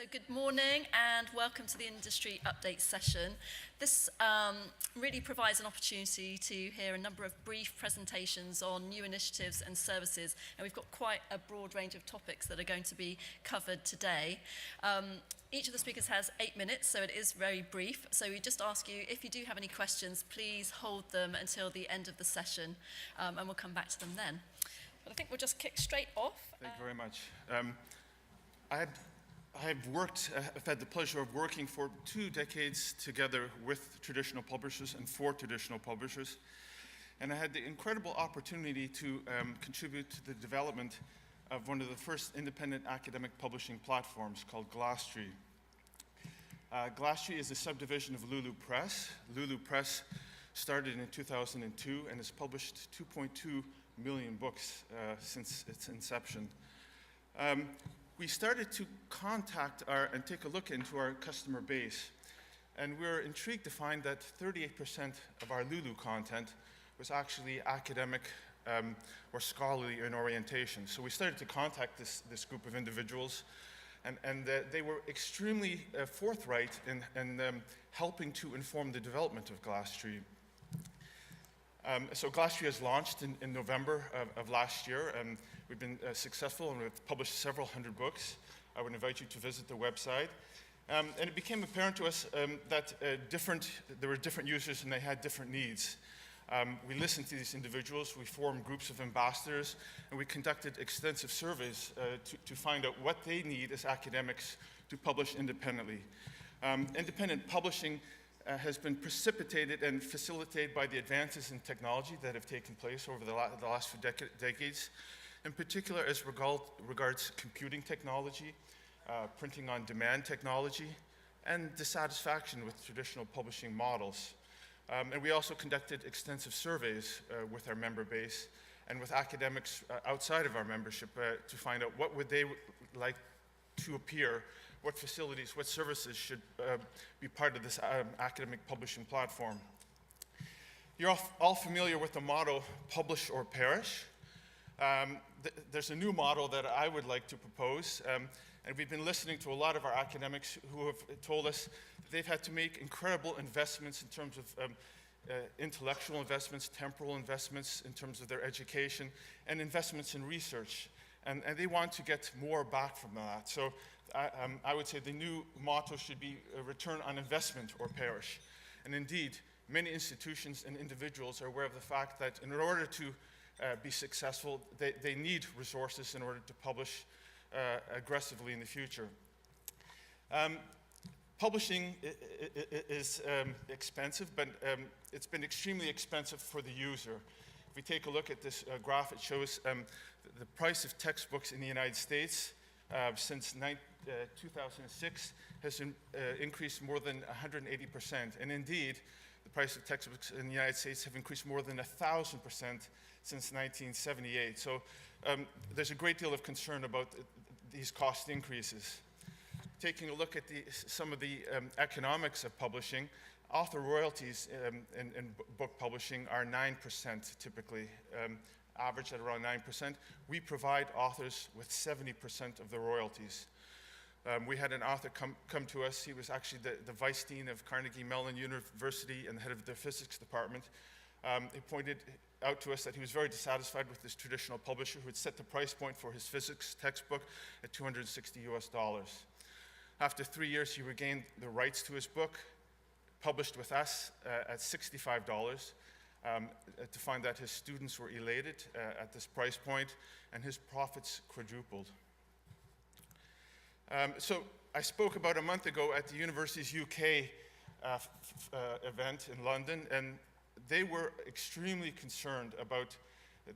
So good morning and welcome to the industry update session. This really provides an opportunity to hear a number of brief presentations on new initiatives and services, and we've got quite a broad range of topics that are going to be covered today. Each of the speakers has 8 minutes, so it is very brief. So we just ask you, if you do have any questions, please hold them until the end of the session, and we'll come back to them then. But I think we'll just kick straight off. Thank you very much. I've had the pleasure of working for 2 decades together with traditional publishers and for traditional publishers. And I had the incredible opportunity to contribute to the development of one of the first independent academic publishing platforms called Glasstree. Glasstree is a subdivision of Lulu Press. Lulu Press started in 2002 and has published 2.2 million books since its inception. We started to contact and take a look into our customer base, and we were intrigued to find that 38% of our Lulu content was actually academic or scholarly in orientation. So we started to contact this group of individuals, and they were extremely forthright in helping to inform the development of Glasstree. So Glasstree has launched in November of last year, and we've been successful, and we've published several hundred books. I would invite you to visit the website. And it became apparent to us that there were different users and they had different needs. We listened to these individuals, we formed groups of ambassadors, and we conducted extensive surveys to find out what they need as academics to publish independently. Independent publishing has been precipitated and facilitated by the advances in technology that have taken place over the last few decades, in particular as regards computing technology, printing on demand technology, and dissatisfaction with traditional publishing models. And we also conducted extensive surveys with our member base and with academics outside of our membership to find out what would they like to appear, what facilities, what services should be part of this academic publishing platform. You're all familiar with the motto, publish or perish. There's a new model that I would like to propose, and we've been listening to a lot of our academics who have told us that they've had to make incredible investments in terms of intellectual investments, temporal investments in terms of their education, and investments in research. And they want to get more back from that. So I would say the new motto should be return on investment or perish. And indeed, many institutions and individuals are aware of the fact that in order to be successful, they need resources in order to publish aggressively in the future. Publishing is expensive, but it's been extremely expensive for the user. If we take a look at this graph, it shows the price of textbooks in the United States since 2006 has increased more than 180%. And indeed, the price of textbooks in the United States have increased more than 1,000% since 1978. So there's a great deal of concern about these cost increases. Taking a look at some of the economics of publishing, author royalties in book publishing are 9% typically, average at around 9%. We provide authors with 70% of the royalties. We had an author come to us. He was actually the vice dean of Carnegie Mellon University and the head of their physics department. He pointed out to us that he was very dissatisfied with this traditional publisher who had set the price point for his physics textbook at $260 US. After 3 years, he regained the rights to his book, published with us at $65, to find that his students were elated at this price point, and his profits quadrupled. So I spoke about a month ago at the University's UK event in London, and they were extremely concerned about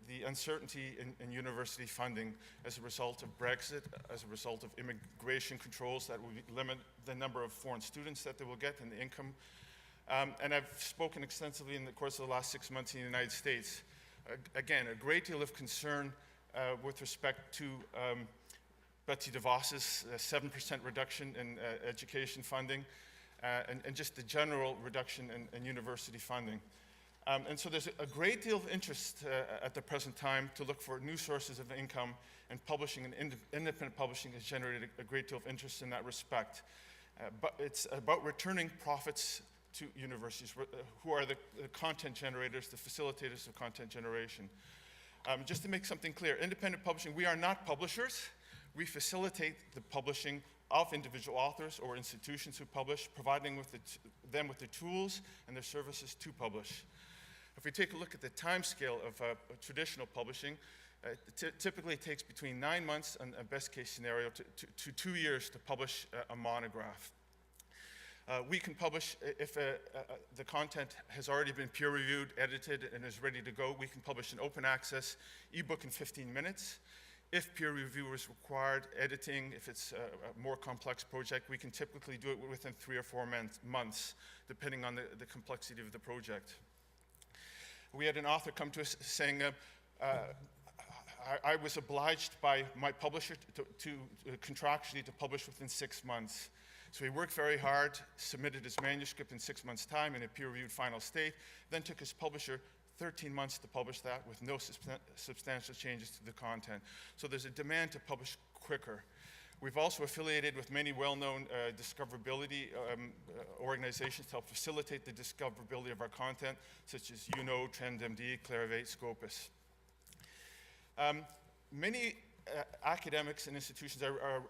the uncertainty in university funding as a result of Brexit, as a result of immigration controls that will limit the number of foreign students that they will get and the income. And I've spoken extensively in the course of the last 6 months in the United States. Again, a great deal of concern with respect to Betsy DeVos's 7% reduction in education funding and just the general reduction in university funding. And so there's a great deal of interest at the present time to look for new sources of income, and publishing and independent publishing has generated a great deal of interest in that respect. But it's about returning profits to universities, who are the content generators, the facilitators of content generation. Just to make something clear, independent publishing, we are not publishers. We facilitate the publishing of individual authors or institutions who publish, providing them with the tools and their services to publish. If we take a look at the time scale of traditional publishing, it typically takes between 9 months and a best case scenario to 2 years to publish a monograph. We can publish, if the content has already been peer reviewed, edited, and is ready to go, we can publish an open access ebook in 15 minutes. If peer review is required, editing, if it's a more complex project, we can typically do it within 3 or 4 months, depending on the complexity of the project. We had an author come to us saying, I was obliged by my publisher to contractually to publish within 6 months. So he worked very hard, submitted his manuscript in 6 months' time in a peer-reviewed final state, then took his publisher 13 months to publish that with no substantial changes to the content. So there's a demand to publish quicker. We've also affiliated with many well-known discoverability organizations to help facilitate the discoverability of our content, such as TrendMD, Clarivate, Scopus. Many academics and institutions are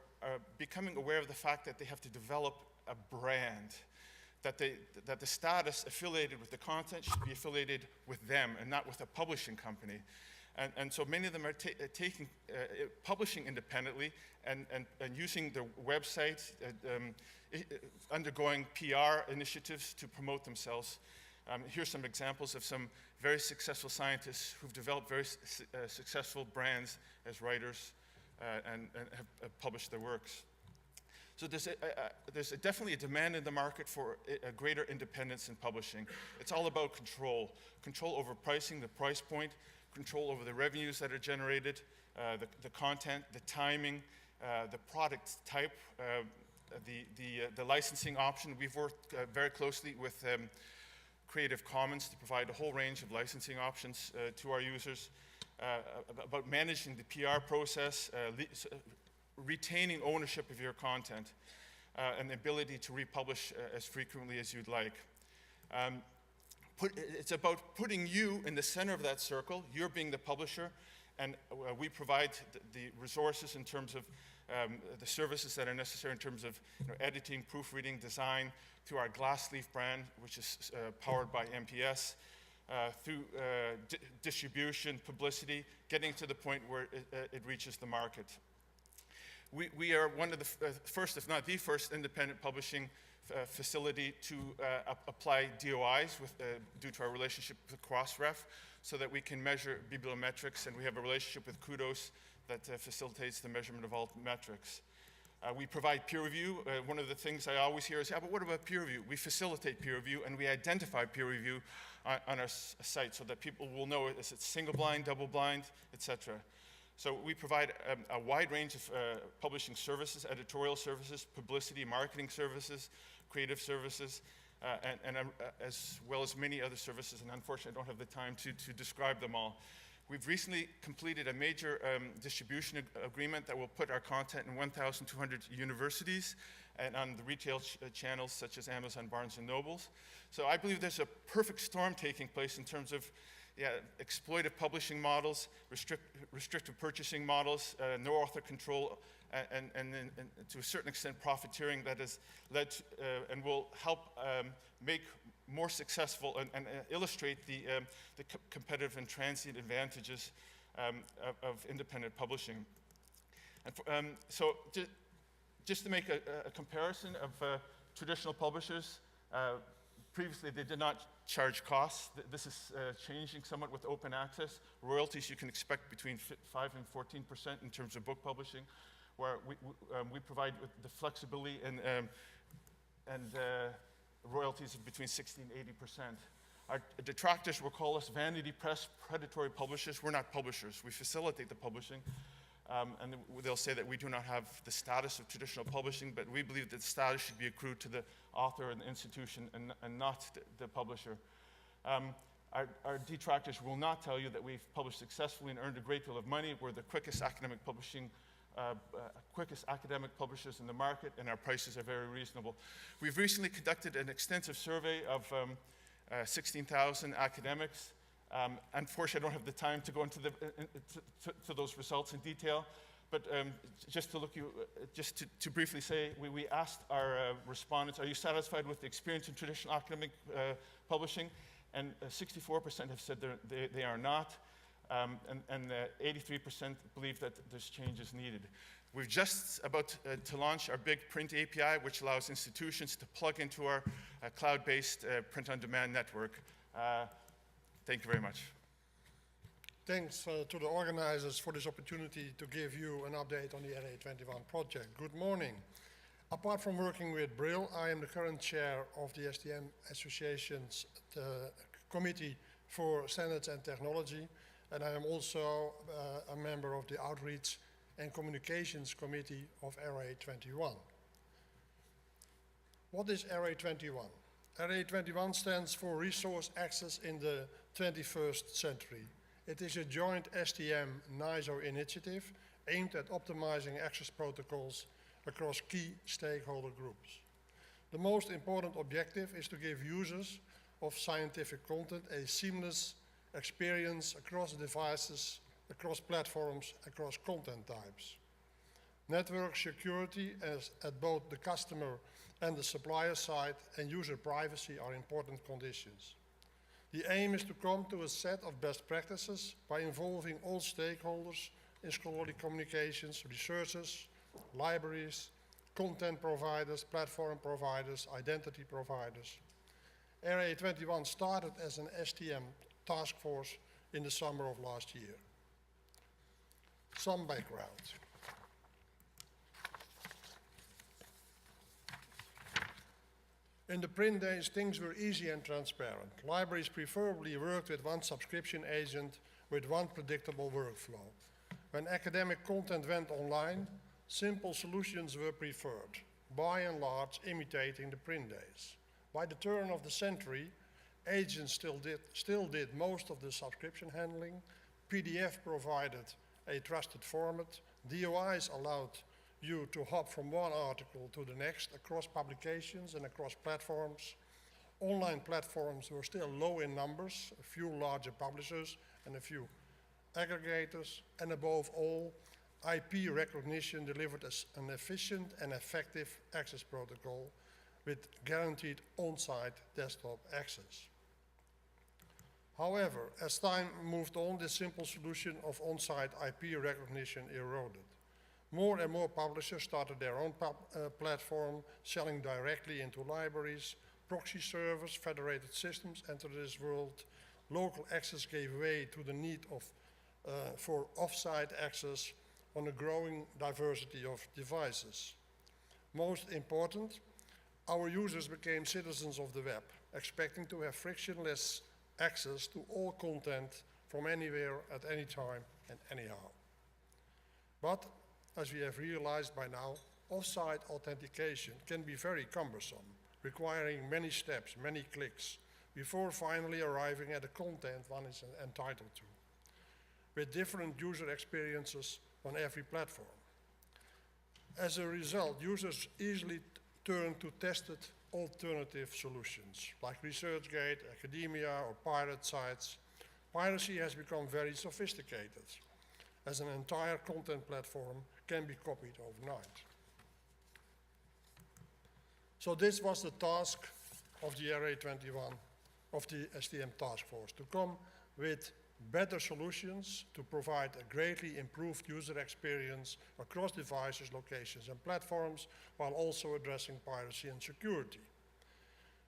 becoming aware of the fact that they have to develop a brand, that the status affiliated with the content should be affiliated with them and not with a publishing company. And so many of them are publishing independently and using their website, undergoing PR initiatives to promote themselves. Here's some examples of some very successful scientists who've developed very successful brands as writers and have published their works. So there's definitely a demand in the market for a greater independence in publishing. It's all about control over pricing, the price point, control over the revenues that are generated, the content, the timing, the product type, the licensing option. We've worked very closely with Creative Commons to provide a whole range of licensing options to our users, about managing the PR process, retaining ownership of your content, and the ability to republish as frequently as you'd like. It's about putting you in the center of that circle, you're being the publisher, and we provide the resources in terms of the services that are necessary in terms of editing, proofreading, design, through our Glasstree brand, which is powered by MPS, through distribution, publicity, getting to the point where it reaches the market. We are one of the first, if not the first, independent publishing facility to apply DOIs due to our relationship with Crossref, so that we can measure bibliometrics, and we have a relationship with Kudos that facilitates the measurement of all metrics. We provide peer review. One of the things I always hear is, yeah, but what about peer review? We facilitate peer review, and we identify peer review on our site so that people will know if it's single blind, double blind, etc. So we provide a wide range of publishing services, editorial services, publicity, marketing services, creative services, and as well as many other services, and unfortunately I don't have the time to describe them all. We've recently completed a major distribution agreement that will put our content in 1,200 universities and on the retail channels such as Amazon, Barnes & Nobles. So I believe there's a perfect storm taking place in terms of exploitive publishing models, restrictive purchasing models, no author control, and to a certain extent profiteering that has led to, and will help make more successful and illustrate the competitive and transient advantages of independent publishing. And so just to make a comparison of traditional publishers, previously they did not charge costs. This is changing somewhat with open access. Royalties you can expect between 5 and 14% in terms of book publishing, where we provide the flexibility and royalties of between 60 and 80%. Our detractors will call us vanity press, predatory publishers. We're not publishers. We facilitate the publishing. And they'll say that we do not have the status of traditional publishing, but we believe that the status should be accrued to the author and the institution and not the publisher. Our detractors will not tell you that we've published successfully and earned a great deal of money. We're the quickest academic publishers in the market, and our prices are very reasonable. We've recently conducted an extensive survey of 16,000 academics. Unfortunately, I don't have the time to go into to those results in detail, but just to briefly say, we asked our respondents, are you satisfied with the experience in traditional academic publishing? And 64% have said they are not, and 83% believe that there's changes needed. We're just about to launch our big print API, which allows institutions to plug into our cloud-based print-on-demand network. Thank you very much. Thanks to the organizers for this opportunity to give you an update on the RA21 project. Good morning. Apart from working with BRILL, I am the current chair of the STM Association's Committee for Standards and Technology, and I am also a member of the Outreach and Communications Committee of RA21. What is RA21? RA21 stands for Resource Access in the 21st Century. It is a joint STM-NISO initiative aimed at optimizing access protocols across key stakeholder groups. The most important objective is to give users of scientific content a seamless experience across devices, across platforms, across content types. Network security at both the customer and the supplier side and user privacy are important conditions. The aim is to come to a set of best practices by involving all stakeholders in scholarly communications, researchers, libraries, content providers, platform providers, identity providers. RA21 started as an STM task force in the summer of last year. Some background. In the print days, things were easy and transparent. Libraries preferably worked with one subscription agent with one predictable workflow. When academic content went online, simple solutions were preferred, by and large imitating the print days. By the turn of the century, agents still did most of the subscription handling. PDF provided a trusted format. DOIs allowed you to hop from one article to the next across publications and across platforms. Online platforms were still low in numbers, a few larger publishers and a few aggregators, and above all, IP recognition delivered an efficient and effective access protocol with guaranteed on-site desktop access. However, as time moved on, this simple solution of on-site IP recognition eroded. More and more publishers started their own platform, selling directly into libraries. Proxy servers, federated systems entered this world. Local access gave way to the need for off-site access on a growing diversity of devices. Most important, our users became citizens of the web, expecting to have frictionless access to all content from anywhere at any time and anyhow. But as we have realized by now, off-site authentication can be very cumbersome, requiring many steps, many clicks, before finally arriving at the content one is entitled to, with different user experiences on every platform. As a result, users easily turn to tested alternative solutions, like ResearchGate, academia, or pirate sites. Piracy has become very sophisticated, as an entire content platform can be copied overnight. So this was the task of the RA21, of the STM task force, to come with better solutions to provide a greatly improved user experience across devices, locations, and platforms, while also addressing piracy and security.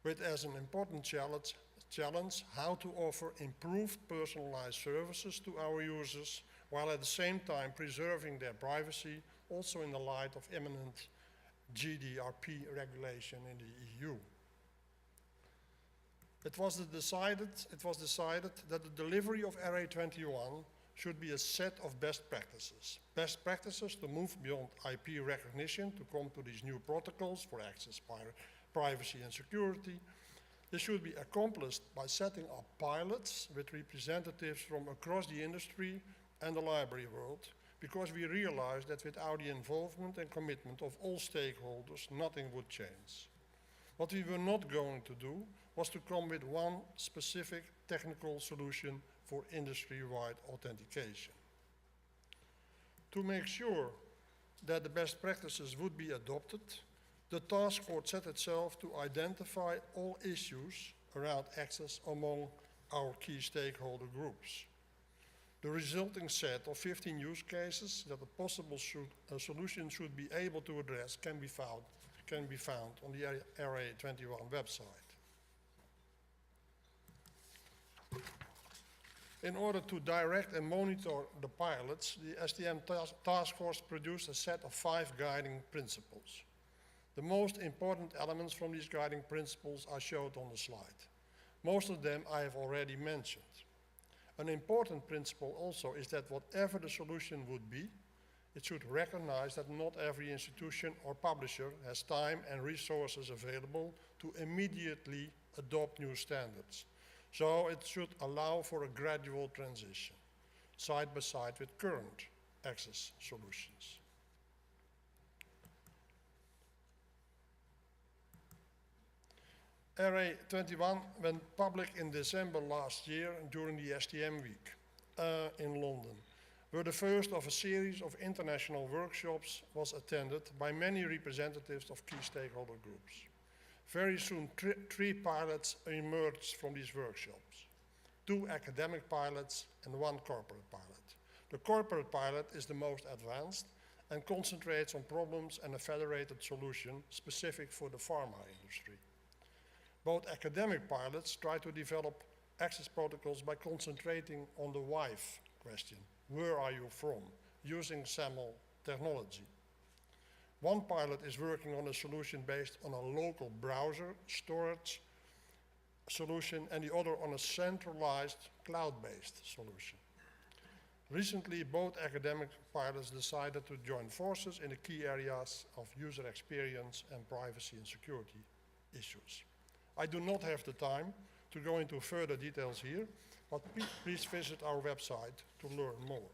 With as an important challenge how to offer improved personalized services to our users, while at the same time preserving their privacy, also in the light of imminent GDPR regulation in the EU. It was decided that the delivery of RA21 should be a set of best practices. Best practices to move beyond IP recognition to come to these new protocols for access, privacy, and security. This should be accomplished by setting up pilots with representatives from across the industry and the library world, because we realize that without the involvement and commitment of all stakeholders, nothing would change. What we were not going to do was to come with one specific technical solution for industry-wide authentication. To make sure that the best practices would be adopted, the task force set itself to identify all issues around access among our key stakeholder groups. The resulting set of 15 use cases that a possible solution should be able to address can be found on the RA21 website. In order to direct and monitor the pilots, the STM task force produced a set of 5 guiding principles. The most important elements from these guiding principles are shown on the slide. Most of them I have already mentioned. An important principle also is that whatever the solution would be, it should recognize that not every institution or publisher has time and resources available to immediately adopt new standards. So it should allow for a gradual transition, side by side with current access solutions. RA21 went public in December last year during the STM week in London, where the first of a series of international workshops was attended by many representatives of key stakeholder groups. Very soon, 3 pilots emerged from these workshops, 2 academic pilots and 1 corporate pilot. The corporate pilot is the most advanced and concentrates on problems and a federated solution specific for the pharma industry. Both academic pilots try to develop access protocols by concentrating on the WIFE question, where are you from, using SAML technology. One pilot is working on a solution based on a local browser storage solution and the other on a centralized cloud-based solution. Recently, both academic pilots decided to join forces in the key areas of user experience and privacy and security issues. I do not have the time to go into further details here, but please visit our website to learn more.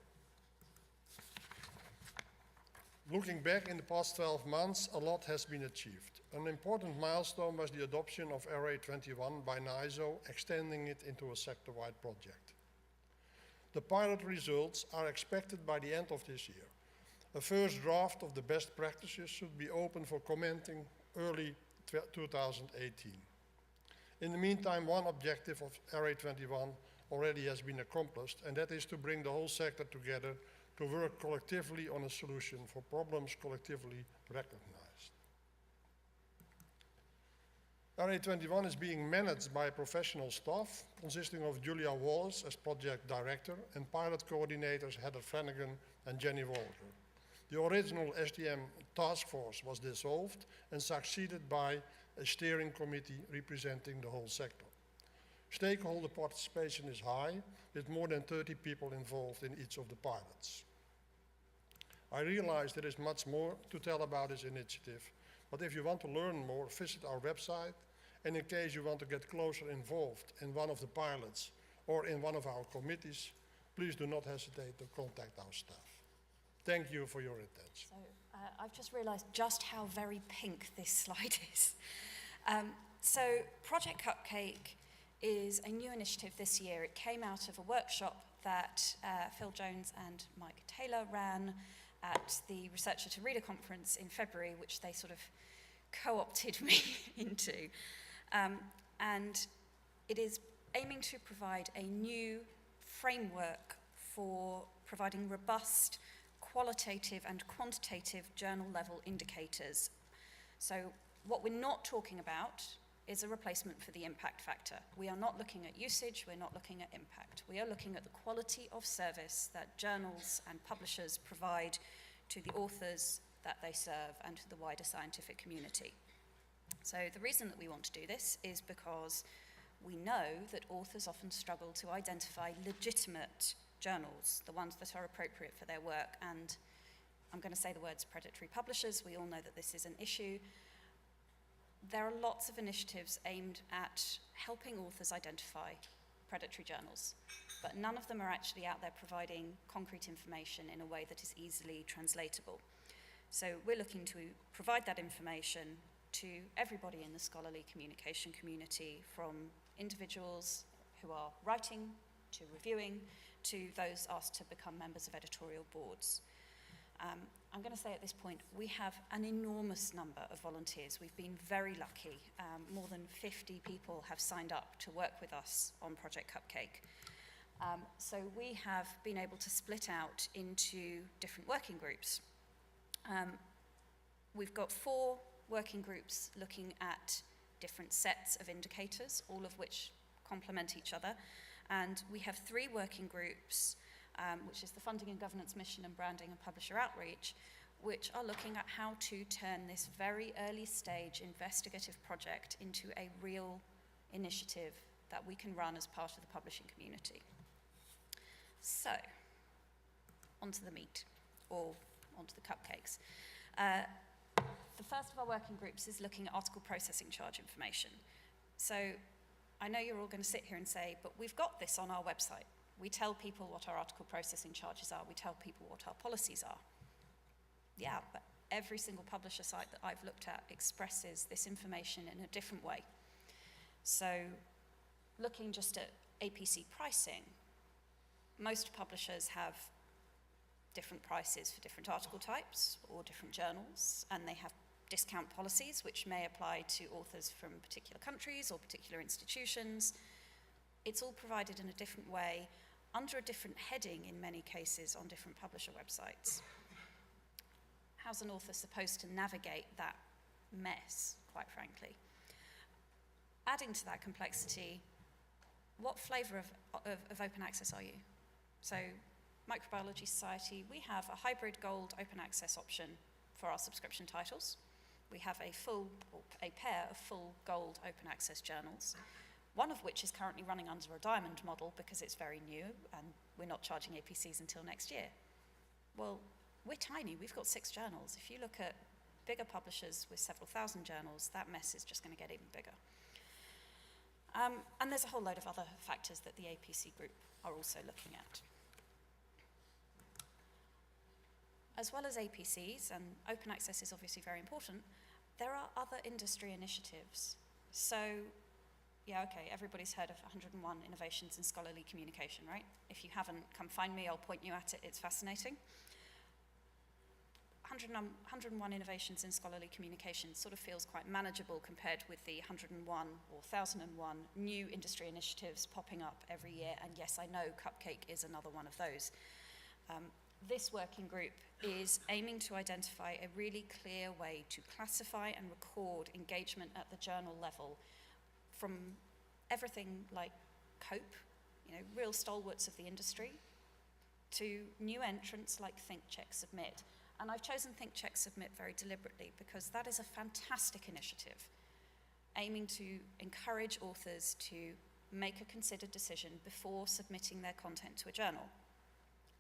Looking back in the past 12 months, a lot has been achieved. An important milestone was the adoption of RA21 by NISO, extending it into a sector-wide project. The pilot results are expected by the end of this year. A first draft of the best practices should be open for commenting early 2018. In the meantime, one objective of RA21 already has been accomplished, and that is to bring the whole sector together to work collectively on a solution for problems collectively recognized. RA21 is being managed by professional staff consisting of Julia Wallace as project director and pilot coordinators Heather Flanagan and Jenny Walker. The original STM task force was dissolved and succeeded by a steering committee representing the whole sector. Stakeholder participation is high, with more than 30 people involved in each of the pilots. I realize there is much more to tell about this initiative, but if you want to learn more, visit our website, and in case you want to get closer involved in one of the pilots or in one of our committees, please do not hesitate to contact our staff. Thank you for your attention. So I've just realized just how very pink this slide is. So Project Cupcake is a new initiative this year. It came out of a workshop that Phil Jones and Mike Taylor ran at the Researcher to Reader conference in February, which they sort of co-opted me into. And it is aiming to provide a new framework for providing robust qualitative and quantitative journal-level indicators. So what we're not talking about is a replacement for the impact factor. We are not looking at usage, we're not looking at impact. We are looking at the quality of service that journals and publishers provide to the authors that they serve and to the wider scientific community. So the reason that we want to do this is because we know that authors often struggle to identify legitimate journals, the ones that are appropriate for their work, and I'm going to say the words predatory publishers. We all know that this is an issue. there are lots of initiatives aimed at helping authors identify predatory journals, but none of them are actually out there providing concrete information in a way that is easily translatable. So we're looking to provide that information to everybody in the scholarly communication community, from individuals who are writing, to reviewing, to those asked to become members of editorial boards. I'm going to say at this point, we have an enormous number of volunteers. We've been very lucky. More than 50 people have signed up to work with us on Project Cupcake. So we have been able to split out into different working groups. We've got 4 working groups looking at different sets of indicators, all of which complement each other. And we have 3 working groups, which is the Funding and Governance Mission and Branding and Publisher Outreach, which are looking at how to turn this very early stage investigative project into a real initiative that we can run as part of the publishing community. So, onto the meat, or onto the cupcakes. The first of our working groups is looking at article processing charge information. So, I know you're all going to sit here and say, but we've got this on our website. We tell people what our article processing charges are. We tell people what our policies are. Yeah, but every single publisher site that I've looked at expresses this information in a different way. So, looking just at APC pricing, most publishers have different prices for different article types or different journals, and they have discount policies which may apply to authors from particular countries or particular institutions. It's all provided in a different way, under a different heading in many cases on different publisher websites. How's an author supposed to navigate that mess, quite frankly? Adding to that complexity, what flavour of open access are you? So, Microbiology Society, we have a hybrid gold open access option for our subscription titles. We have a pair of full gold open access journals, one of which is currently running under a diamond model because it's very new and we're not charging APCs until next year. Well, we're tiny, we've got 6 journals. If you look at bigger publishers with several thousand journals, that mess is just going to get even bigger. And there's a whole load of other factors that the APC group are also looking at. As well as APCs, and open access is obviously very important, there are other industry initiatives. So, yeah, okay, everybody's heard of 101 Innovations in Scholarly Communication, right? If you haven't, come find me, I'll point you at it, it's fascinating. 101 Innovations in Scholarly Communication sort of feels quite manageable compared with the 101 or 1001 new industry initiatives popping up every year, and yes, I know Cupcake is another one of those. This working group is aiming to identify a really clear way to classify and record engagement at the journal level, from everything like COPE, you know, real stalwarts of the industry, to new entrants like Think, Check, Submit. And I've chosen Think, Check, Submit very deliberately because that is a fantastic initiative aiming to encourage authors to make a considered decision before submitting their content to a journal.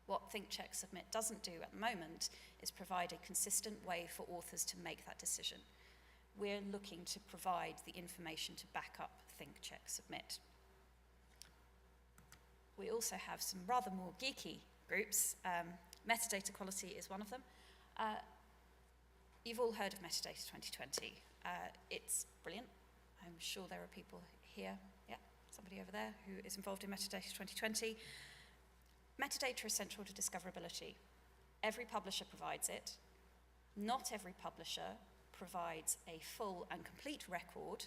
What Think, Check, Submit doesn't do at the moment is provide a consistent way for authors to make that decision. We're looking to provide the information to back up Think, Check, Submit. We also have some rather more geeky groups. Metadata quality is one of them. You've all heard of Metadata 2020. It's brilliant. I'm sure there are people here, yeah, somebody over there who is involved in Metadata 2020. Metadata is central to discoverability. Every publisher provides it. Not every publisher provides a full and complete record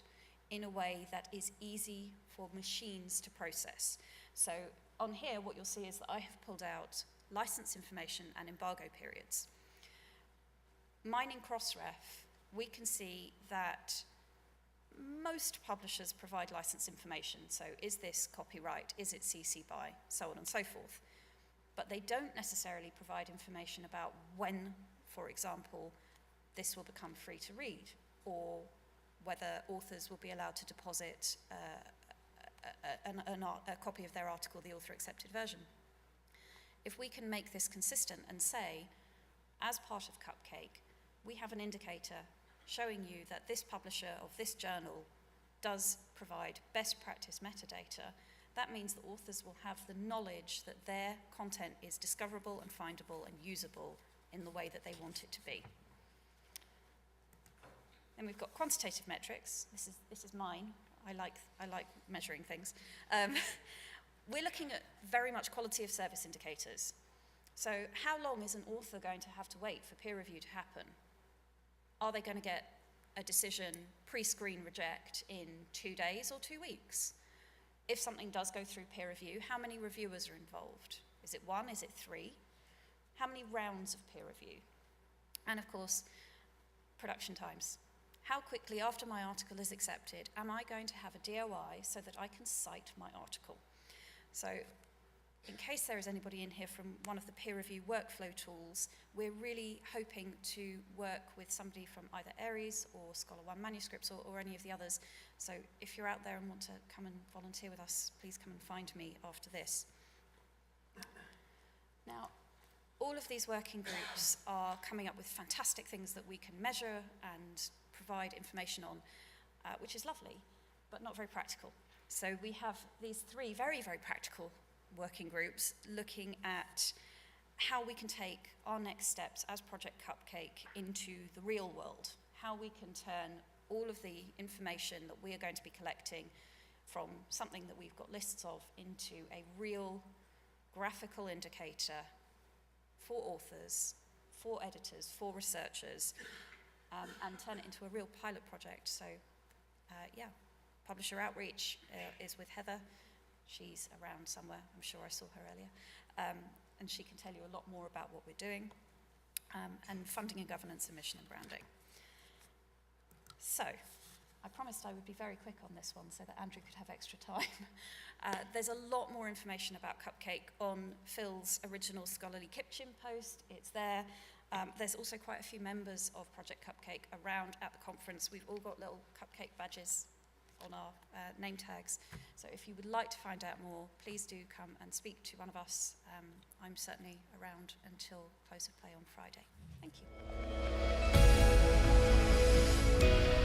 in a way that is easy for machines to process. So on here, what you'll see is that I have pulled out license information and embargo periods. Mining Crossref, we can see that most publishers provide license information. So is this copyright? Is it CC BY? So on and so forth. But they don't necessarily provide information about when, for example, this will become free to read, or whether authors will be allowed to deposit a copy of their article, the author-accepted version. If we can make this consistent and say, as part of Cupcake, we have an indicator showing you that this publisher of this journal does provide best practice metadata, that means that authors will have the knowledge that their content is discoverable and findable and usable in the way that they want it to be. Then we've got quantitative metrics. This is mine. I like measuring things. We're looking at very much quality of service indicators. So how long is an author going to have to wait for peer review to happen? Are they going to get a decision, pre-screen reject, in 2 days or 2 weeks? If something does go through peer review, how many reviewers are involved? Is it 1? Is it 3? How many rounds of peer review? And of course, production times. How quickly after my article is accepted am I going to have a DOI so that I can cite my article? So in case there is anybody in here from one of the peer review workflow tools, we're really hoping to work with somebody from either Aries or Scholar One Manuscripts or any of the others. So if you're out there and want to come and volunteer with us, please come and find me after this. Now, all of these working groups are coming up with fantastic things that we can measure and provide information on, which is lovely, but not very practical. So we have these 3 very, very practical working groups looking at how we can take our next steps as Project Cupcake into the real world, how we can turn all of the information that we are going to be collecting from something that we've got lists of into a real graphical indicator for authors, for editors, for researchers, and turn it into a real pilot project. So, yeah, publisher outreach is with Heather. She's around somewhere. I'm sure I saw her earlier. And she can tell you a lot more about what we're doing. And funding and governance and mission and branding. So, I promised I would be very quick on this one so that Andrew could have extra time. There's a lot more information about Cupcake on Phil's original scholarly Kitchen post. It's there. There's also quite a few members of Project Cupcake around at the conference. We've all got little Cupcake badges on our name tags. So if you would like to find out more, please do come and speak to one of us. I'm certainly around until close of play on Friday. Thank you.